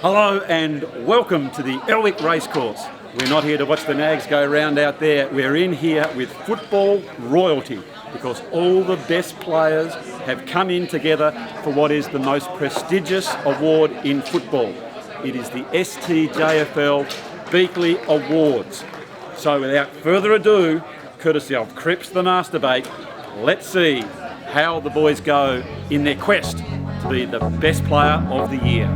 Hello and welcome to the Elwick Racecourse. We're not here to watch the nags go round out there. We're in here with football royalty because all the best players have come in together for what is the most prestigious award in football. It is the STJFL Beakley Awards. So without further ado, courtesy of Crips the Masturbate, let's see how the boys go in their quest to be the best player of the year.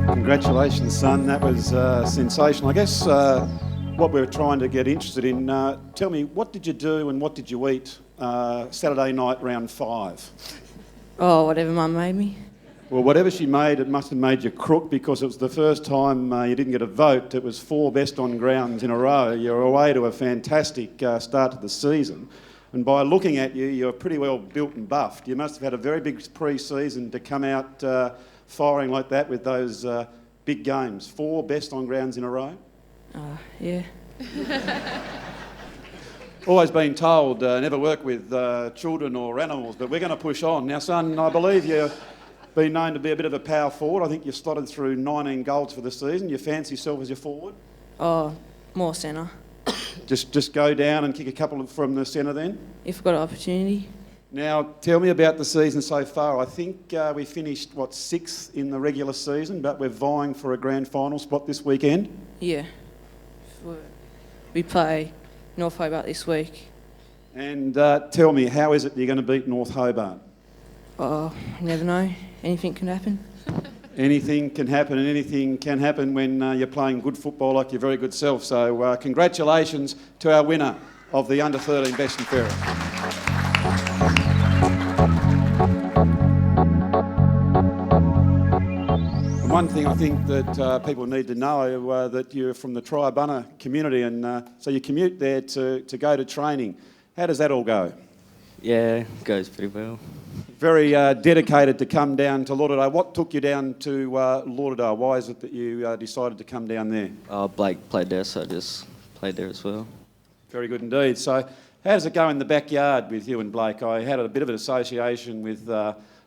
Congratulations, son. That was sensational. I guess what we're trying to get interested in, tell me, what did you do and what did you eat Saturday night, round 5? Oh, whatever Mum made me. Well, whatever she made, it must have made you crook because it was the first time you didn't get a vote. It was 4 best on grounds in a row. You're away to a fantastic start to the season. And by looking at you, you're pretty well built and buffed. You must have had a very big pre-season to come out firing like that with those big games. 4 best on grounds in a row? Yeah. Always been told never work with children or animals, but we're going to push on. Now, son, I believe you've been known to be a bit of a power forward. I think you've slotted through 19 goals for the season. You fancy yourself as your forward? Oh, more centre. Just go down and kick a couple from the centre then? If I've got an opportunity. Now, tell me about the season so far. I think we finished, 6th in the regular season, but we're vying for a grand final spot this weekend? Yeah. We play North Hobart this week. And tell me, how is it you're going to beat North Hobart? Oh, you never know. Anything can happen. Anything can happen, and anything can happen when you're playing good football like your very good self. So congratulations to our winner of the Under-13 Best and Fairest. One thing I think that people need to know that you're from the Triabunna community, and so you commute there to go to training. How does that all go? Yeah, goes pretty well. Very dedicated to come down to Lauderdale. What took you down to Lauderdale? Why is it that you decided to come down there? Blake played there, so I just played there as well. Very good indeed. So how does it go in the backyard with you and Blake? I had a bit of an association with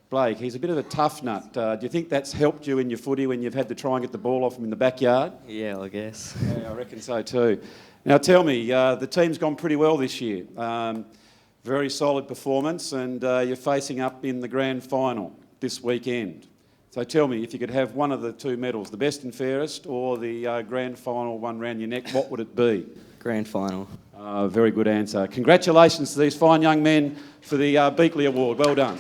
Blake. He's a bit of a tough nut. Do you think that's helped you in your footy when you've had to try and get the ball off him in the backyard? Yeah, I guess. Yeah, I reckon so too. Now tell me, the team's gone pretty well this year. Very solid performance, and you're facing up in the grand final this weekend. So tell me, if you could have one of the 2 medals, the best and fairest or the grand final one round your neck, what would it be? Grand final. Very good answer. Congratulations to these fine young men for the Beakley Award. Well done.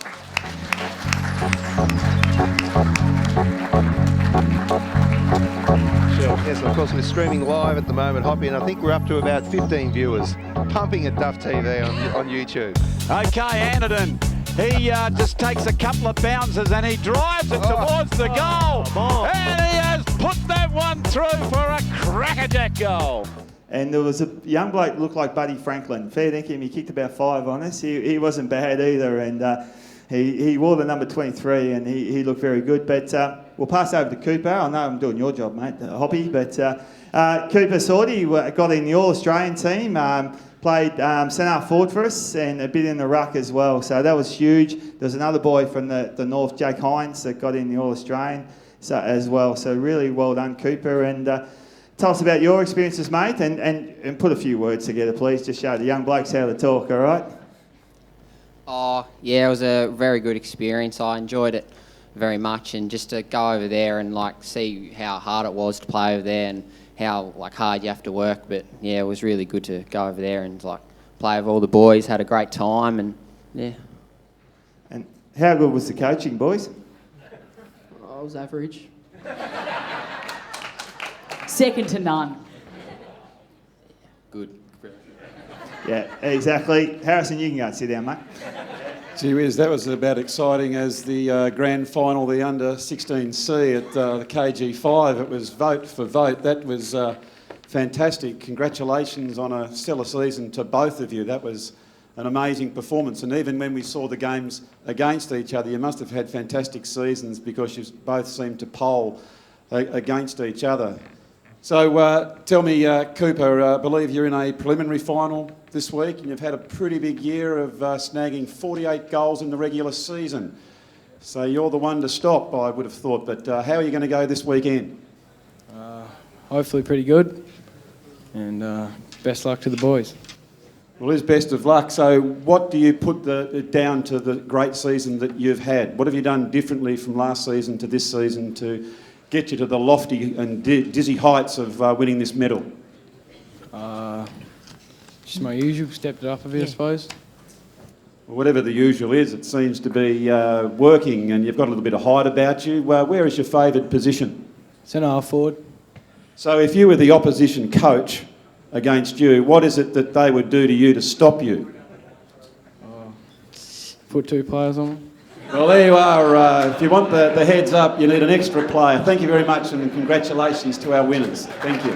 Yes, of course, we're streaming live at the moment, Hoppy, and I think we're up to about 15 viewers pumping at Duff TV on YouTube. Okay, Anderton. He just takes a couple of bounces and he drives it towards the goal. And he has put that one through for a crackerjack goal. And there was a young bloke that looked like Buddy Franklin. Fair dinkum, he kicked about 5 on us. He wasn't bad either, and he wore the number 23 and he looked very good. But we'll pass over to Cooper. I know I'm doing your job, mate, Hoppy, but Cooper Sorty got in the All-Australian team, played centre forward for us and a bit in the ruck as well. So that was huge. There's another boy from the north, Jake Hines, that got in the All-Australian as well. So really well done, Cooper. And tell us about your experiences, mate, and put a few words together, please. Just show the young blokes how to talk, all right? Oh, yeah, it was a very good experience. I enjoyed it very much, and just to go over there and see how hard it was to play over there and how hard you have to work. But yeah, it was really good to go over there and play with all the boys. Had a great time, and yeah. And how good was the coaching, boys? I was average. Second to none. Good. Yeah, exactly. Harrison, you can go and sit down, mate. Gee whiz, that was about exciting as the grand final, the under-16C at the KG5. It was vote for vote. That was fantastic. Congratulations on a stellar season to both of you. That was an amazing performance. And even when we saw the games against each other, you must have had fantastic seasons because you both seemed to poll against each other. So tell me, Cooper, I believe you're in a preliminary final this week and you've had a pretty big year of snagging 48 goals in the regular season. So you're the one to stop, I would have thought. But how are you going to go this weekend? Hopefully pretty good, and best luck to the boys. Well, Liz, best of luck. So what do you put down to the great season that you've had? What have you done differently from last season to this season to get you to the lofty and dizzy heights of winning this medal? Just my usual, stepped it up a bit, I suppose. Well, whatever the usual is, it seems to be working, and you've got a little bit of height about you. Where is your favoured position? Centre half forward. So if you were the opposition coach against you, what is it that they would do to you to stop you? Put 2 players on them. Well, there you are. If you want the heads up, you need an extra player. Thank you very much, and congratulations to our winners. Thank you.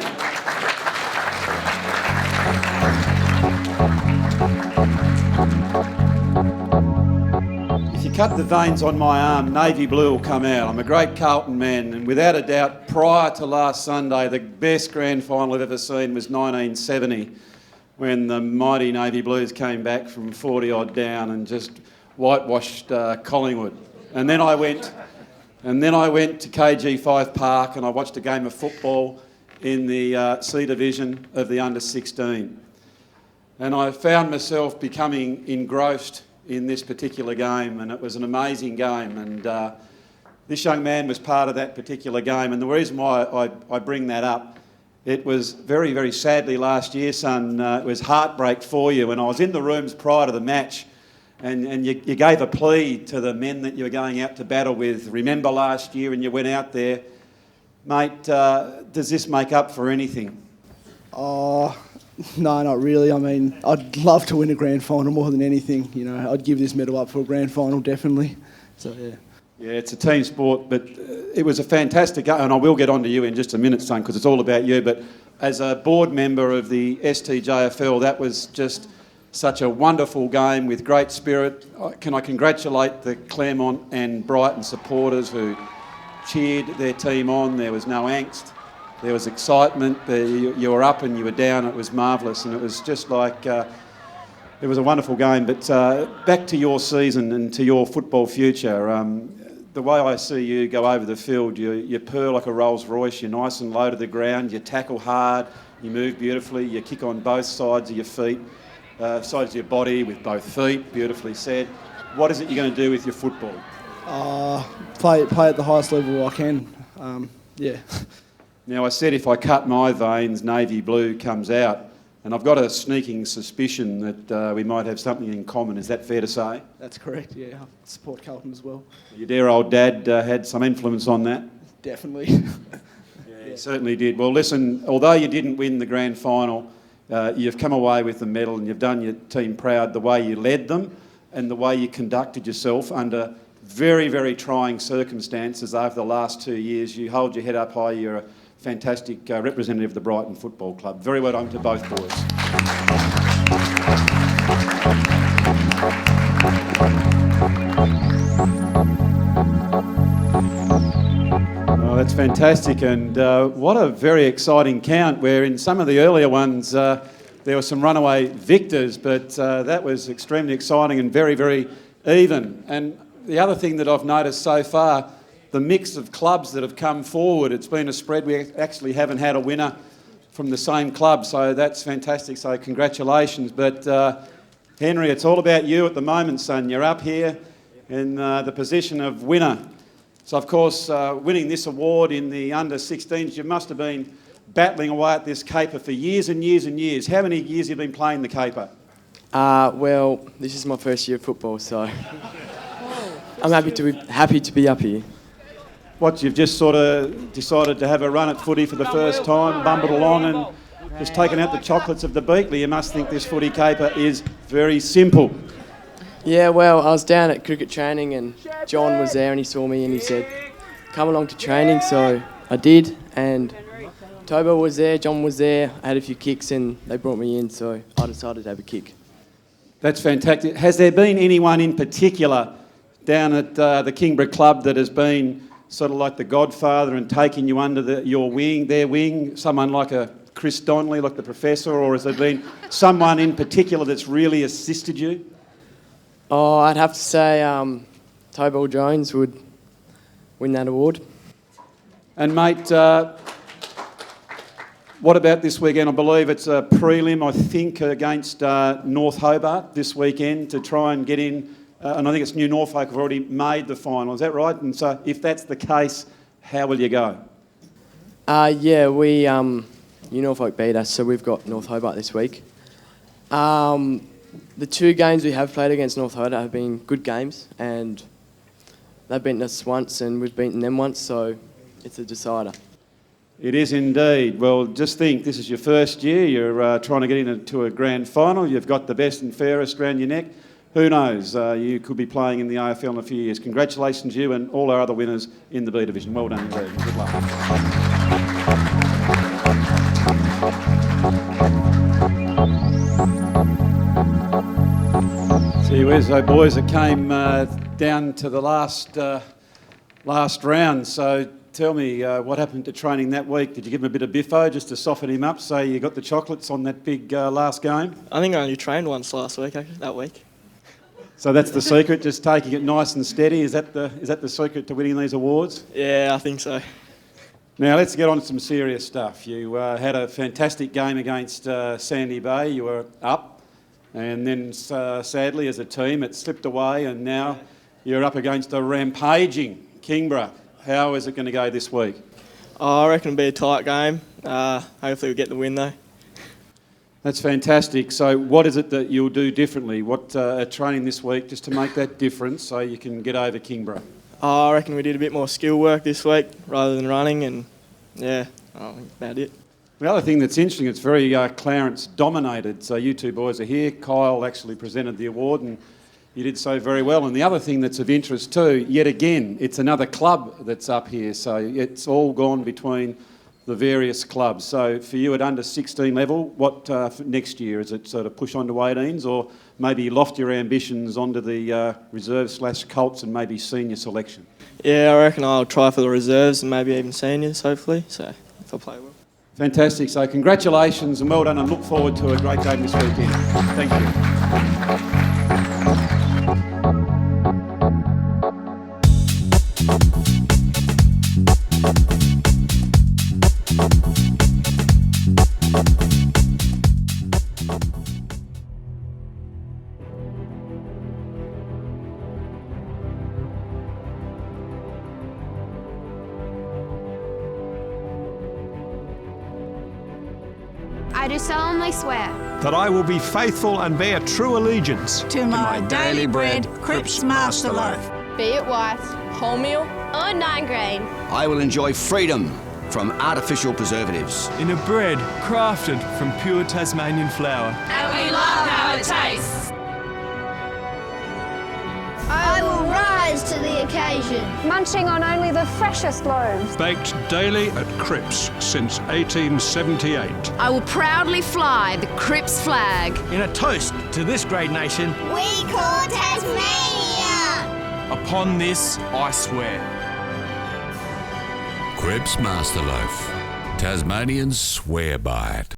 If you cut the veins on my arm, navy blue will come out. I'm a great Carlton man, and without a doubt, prior to last Sunday, the best grand final I've ever seen was 1970, when the mighty Navy Blues came back from 40-odd down and just whitewashed Collingwood. And then I went to KG5 Park and I watched a game of football in the C Division of the under-16. And I found myself becoming engrossed in this particular game, and it was an amazing game. And this young man was part of that particular game. And the reason why I bring that up, it was very, very sadly last year, son, it was heartbreak for you. When I was in the rooms prior to the match, and you gave a plea to the men that you were going out to battle with. Remember last year when you went out there? Mate, does this make up for anything? Oh, no, not really. I mean, I'd love to win a grand final more than anything. You know, I'd give this medal up for a grand final, definitely. So, yeah. Yeah, it's a team sport, but it was a fantastic game, and I will get on to you in just a minute, son, because it's all about you. But as a board member of the STJFL, that was just such a wonderful game with great spirit. Can I congratulate the Claremont and Brighton supporters who cheered their team on. There was no angst. There was excitement. You were up and you were down. It was marvellous, and it was just like it was a wonderful game. But back to your season and to your football future. The way I see you go over the field, you purr like a Rolls Royce. You're nice and low to the ground. You tackle hard. You move beautifully. You kick on both sides of your feet. Sides of your body with both feet, beautifully said. What is it you're going to do with your football? Play at the highest level I can, yeah. Now, I said if I cut my veins, navy blue comes out, and I've got a sneaking suspicion that we might have something in common. Is that fair to say? That's correct, yeah. I support Carlton as well. Your dear old dad had some influence on that? Definitely. Yeah, he certainly did. Well, listen, although you didn't win the grand final, you've come away with the medal and you've done your team proud the way you led them and the way you conducted yourself under very, very trying circumstances over the last 2 years. You hold your head up high. You're a fantastic representative of the Brighton Football Club. Very well done to both boys. Oh, that's fantastic, and what a very exciting count, where in some of the earlier ones there were some runaway victors, but that was extremely exciting and very, very even. And the other thing that I've noticed so far, the mix of clubs that have come forward, it's been a spread. We actually haven't had a winner from the same club, so that's fantastic, so congratulations. But Henry, it's all about you at the moment, son. You're up here in the position of winner. So, of course, winning this award in the under-16s, you must have been battling away at this caper for years and years and years. How many years have you been playing the caper? Well, this is my first year of football, so I'm happy to be up here. What, you've just sort of decided to have a run at footy for the first time, bumbled along and just taken out the chocolates of the Beakley. You must think this footy caper is very simple. Yeah, well, I was down at cricket training and John was there and he saw me and he said, come along to training, so I did, and Tobo was there, John was there, I had a few kicks and they brought me in, so I decided to have a kick. That's fantastic. Has there been anyone in particular down at the Kingborough Club that has been sort of like the godfather and taking you under their wing, someone like a Chris Donnelly, like the professor, or has there been someone in particular that's really assisted you? Oh, I'd have to say Tobel Jones would win that award. And mate, what about this weekend? I believe it's a prelim, I think, against North Hobart this weekend to try and get in. And I think it's New Norfolk have already made the final. Is that right? And so if that's the case, how will you go? New Norfolk beat us, so we've got North Hobart this week. The 2 games we have played against North Hobart have been good games, and they've beaten us once and we've beaten them once, so it's a decider. It is indeed. Well, just think, this is your first year. You're trying to get into a grand final. You've got the best and fairest around your neck. Who knows? You could be playing in the AFL in a few years. Congratulations, you and all our other winners in the B Division. Well done indeed. Good luck. Gee whiz, those boys that came down to the last round. So tell me, what happened to training that week? Did you give him a bit of biffo just to soften him up so you got the chocolates on that big last game? I think I only trained once that week. So that's the secret, just taking it nice and steady. Is that the secret to winning these awards? Yeah, I think so. Now let's get on to some serious stuff. You had a fantastic game against Sandy Bay. You were up, and then sadly as a team it slipped away, and now you're up against a rampaging Kingborough. How is it going to go this week? I reckon it'll be a tight game. Hopefully we'll get the win though. That's fantastic. So what is it that you'll do differently? What training this week just to make that difference so you can get over Kingborough? I reckon we did a bit more skill work this week rather than running, and yeah, I think that's about it. The other thing that's interesting, it's very Clarence dominated. So you 2 boys are here. Kyle actually presented the award and you did so very well. And the other thing that's of interest too, yet again, it's another club that's up here. So it's all gone between the various clubs. So for you at under 16 level, what for next year? Is it sort of push on to 18s, or maybe loft your ambitions onto the reserve/Colts and maybe senior selection? Yeah, I reckon I'll try for the reserves and maybe even seniors, hopefully, so if I play well. Fantastic. So congratulations and well done, and look forward to a great game this weekend. Thank you. I do solemnly swear that I will be faithful and bear true allegiance to my daily bread, Crips Master Loaf. Be it white, wholemeal, or 9 grain. I will enjoy freedom from artificial preservatives. In a bread crafted from pure Tasmanian flour. And we love how it tastes. I will rise to the occasion, munching on only the freshest loaves. Baked daily at Crips since 1878. I will proudly fly the Crips flag. In a toast to this great nation, we call Tasmania. Upon this I swear. Crips Master Loaf. Tasmanians swear by it.